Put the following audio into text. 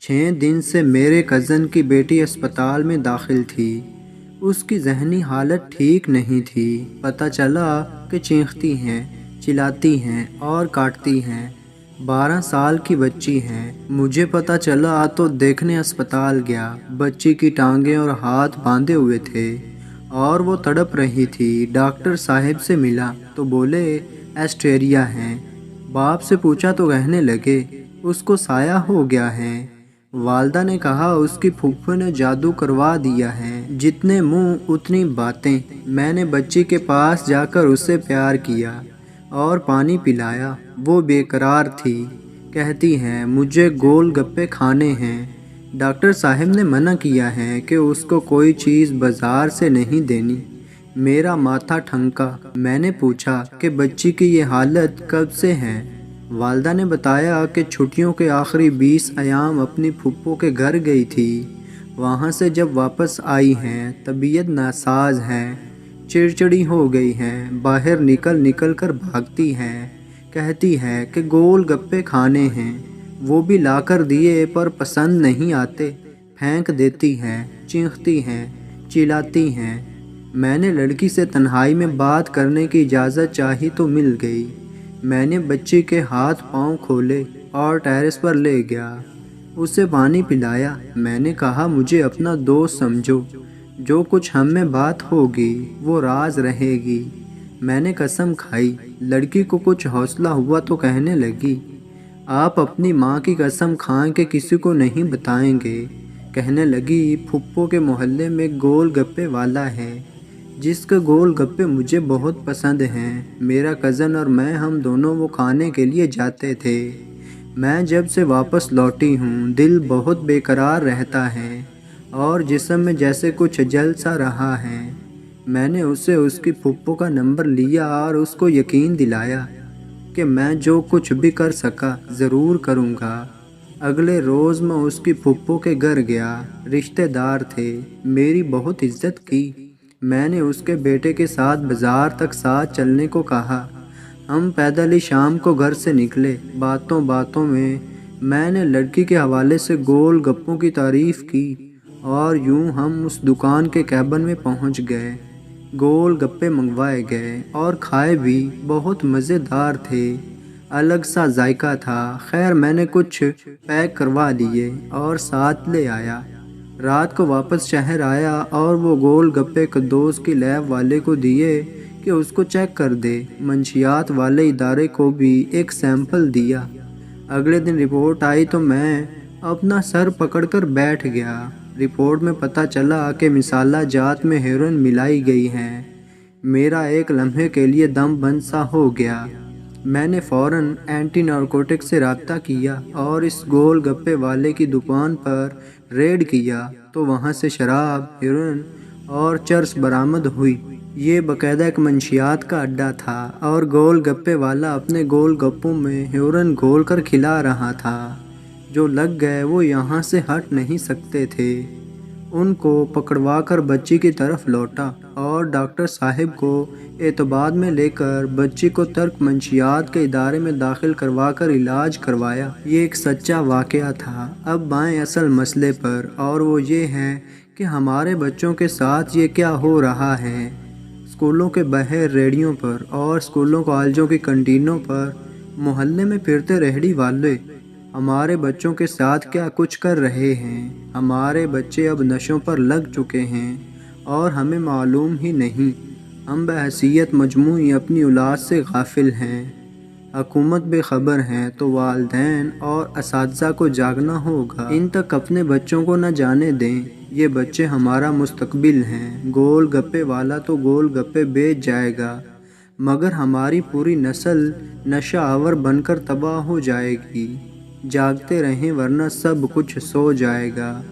6 दिन से मेरे कज़न की बेटी अस्पताल में दाखिल थी। उसकी ज़हनी हालत ठीक नहीं थी। पता चला कि चीखती हैं, चिल्लाती हैं और काटती हैं। 12 साल की बच्ची हैं। मुझे पता चला तो देखने अस्पताल गया। बच्ची की टांगें और हाथ बांधे हुए थे और वो तड़प रही थी। डॉक्टर साहब से मिला तो बोले एस्टेरिया है। बाप से पूछा तो कहने लगे उसको साया हो गया है। वालदा ने कहा उसकी फूफी ने जादू करवा दिया है। जितने मुंह उतनी बातें। मैंने बच्ची के पास जाकर उससे प्यार किया और पानी पिलाया। वो बेकरार थी। कहती हैं मुझे गोल गप्पे खाने हैं। डॉक्टर साहब ने मना किया है कि उसको कोई चीज़ बाजार से नहीं देनी। मेरा माथा ठनका। मैंने पूछा कि बच्ची की ये हालत कब से है। वालदा ने बताया कि छुट्टियों के आखिरी 20 अयाम अपनी फूफो के घर गई थी। वहाँ से जब वापस आई हैं तबीयत नासाज है, चिड़चिड़ी हो गई हैं, बाहर निकल कर भागती हैं। कहती है कि गोल गप्पे खाने हैं। वो भी लाकर दिए पर पसंद नहीं आते। फेंक देती हैं, चीखती हैं, चिल्लाती हैं। मैंने लड़की से तन्हाई में बात करने की इजाज़त चाही तो मिल गई। मैंने बच्ची के हाथ पांव खोले और टेरेस पर ले गया। उसे पानी पिलाया। मैंने कहा मुझे अपना दोस्त समझो। जो कुछ हम में बात होगी वो राज रहेगी। मैंने कसम खाई। लड़की को कुछ हौसला हुआ तो कहने लगी आप अपनी माँ की कसम खाएं कि किसी को नहीं बताएंगे। कहने लगी फुप्पो के मोहल्ले में गोल गप्पे वाला है जिसके गोल गप्पे मुझे बहुत पसंद हैं। मेरा कज़न और मैं हम दोनों वो खाने के लिए जाते थे। मैं जब से वापस लौटी हूँ दिल बहुत बेकरार रहता है और जिस्म में जैसे कुछ जल सा रहा है। मैंने उससे उसकी फुप्पो का नंबर लिया और उसको यकीन दिलाया कि मैं जो कुछ भी कर सका ज़रूर करूँगा। अगले रोज़ मैं उसकी फुप्पो के घर गया। रिश्तेदार थे। मेरी बहुत इज्जत की। मैंने उसके बेटे के साथ बाज़ार तक साथ चलने को कहा। हम पैदल ही शाम को घर से निकले। बातों बातों में मैंने लड़की के हवाले से गोल गप्पों की तारीफ़ की और यूं हम उस दुकान के कैबिन में पहुंच गए। गोल गप्पे मंगवाए गए और खाए भी। बहुत मज़ेदार थे। अलग सा जायका था। खैर मैंने कुछ पैक करवा लिए और साथ ले आया। रात को वापस शहर आया और वो गोल गप्पे एक दोस्त की लैब वाले को दिए कि उसको चेक कर दे। मंशियात वाले इदारे को भी एक सैंपल दिया। अगले दिन रिपोर्ट आई तो मैं अपना सर पकड़कर बैठ गया। रिपोर्ट में पता चला कि मिसाला जात में हेरोइन मिलाई गई है। मेरा एक लम्हे के लिए दम बंद सा हो गया। मैंने फ़ौरन एंटी नारकोटिक से रब्ता किया और इस गोल गप्पे वाले की दुकान पर रेड किया तो वहाँ से शराब, हेरोइन और चर्स बरामद हुई। ये बाकायदा एक मंशियात का अड्डा था और गोल गप्पे वाला अपने गोल गप्पों में हेरोइन घोल कर खिला रहा था। जो लग गए वो यहाँ से हट नहीं सकते थे। उनको पकड़वा कर बच्ची की तरफ लौटा और डॉक्टर साहब को एतबाद में लेकर बच्ची को तर्क मंशियात के इदारे में दाखिल करवा कर इलाज करवाया। ये एक सच्चा वाक़या था। अब आएँ असल मसले पर और वो ये है कि हमारे बच्चों के साथ ये क्या हो रहा है। स्कूलों के बाहर रेडियों पर और स्कूलों कॉलेजों की कैंटीनों पर मोहल्ले में फिरते रेहड़ी वाले हमारे बच्चों के साथ क्या कुछ कर रहे हैं। हमारे बच्चे अब नशों पर लग चुके हैं और हमें मालूम ही नहीं। हम बहैसियत मजमूई अपनी औलाद से गाफिल हैं। हुकूमत बेखबर हैं तो वालिदैन और असातिज़ा को जागना होगा। इन तक अपने बच्चों को न जाने दें। ये बच्चे हमारा मुस्तकबिल हैं। गोल गप्पे वाला तो गोल गप्पे बेच जाएगा मगर हमारी पूरी नस्ल नशा आवर बनकर तबाह हो जाएगी। जागते रहें वरना सब कुछ सो जाएगा।